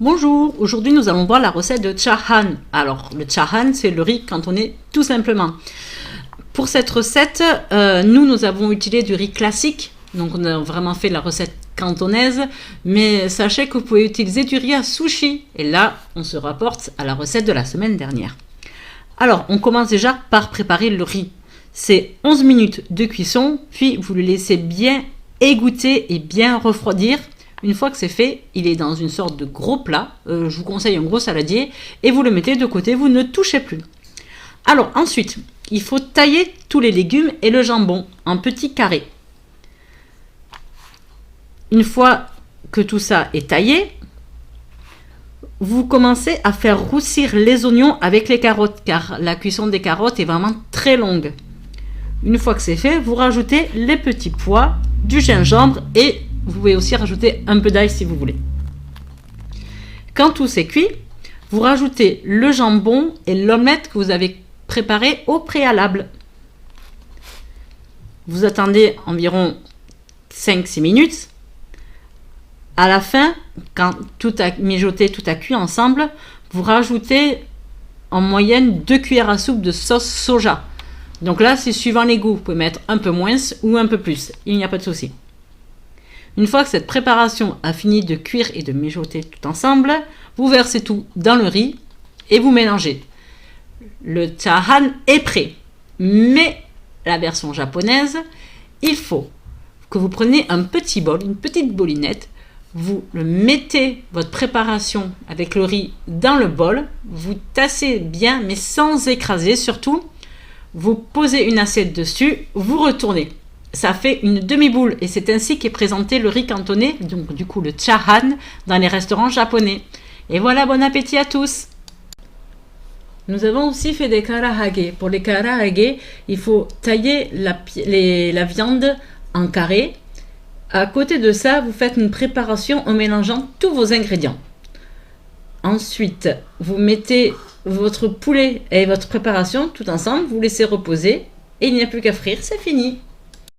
Bonjour, aujourd'hui nous allons voir la recette de chahan. Alors le chahan c'est le riz cantonais tout simplement. Pour cette recette, nous avons utilisé du riz classique, donc on a vraiment fait la recette cantonaise, mais sachez que vous pouvez utiliser du riz à sushi. Et là on se rapporte à la recette de la semaine dernière. Alors on commence déjà par préparer le riz. C'est 11 minutes de cuisson, puis vous le laissez bien égoutter et bien refroidir. Une fois que c'est fait, il est dans une sorte de gros plat. Je vous conseille un gros saladier et vous le mettez de côté, vous ne touchez plus. Alors ensuite, il faut tailler tous les légumes et le jambon en petits carrés. Une fois que tout ça est taillé, vous commencez à faire roussir les oignons avec les carottes car la cuisson des carottes est vraiment très longue. Une fois que c'est fait, vous rajoutez les petits pois, du gingembre et vous pouvez aussi rajouter un peu d'ail si vous voulez. Quand tout c'est cuit, vous rajoutez le jambon et l'omelette que vous avez préparé au préalable. Vous attendez environ 5-6 minutes. À la fin, quand tout a mijoté, tout a cuit ensemble, vous rajoutez en moyenne 2 cuillères à soupe de sauce soja. Donc là, c'est suivant les goûts. Vous pouvez mettre un peu moins ou un peu plus. Il n'y a pas de souci. Une fois que cette préparation a fini de cuire et de mijoter tout ensemble, vous versez tout dans le riz et vous mélangez. Le chahan est prêt. Mais la version japonaise, il faut que vous preniez un petit bol, une petite bolinette, vous le mettez votre préparation avec le riz dans le bol, vous tassez bien mais sans écraser surtout, vous posez une assiette dessus, vous retournez. Ça fait une demi-boule et c'est ainsi qu'est présenté le riz cantonais, donc du coup le chahan, dans les restaurants japonais. Et voilà, bon appétit à tous. Nous avons aussi fait des karaage. Pour les karaage, il faut tailler la viande en carrés. À côté de ça, vous faites une préparation en mélangeant tous vos ingrédients. Ensuite, vous mettez votre poulet et votre préparation tout ensemble, vous laissez reposer et il n'y a plus qu'à frire, c'est fini.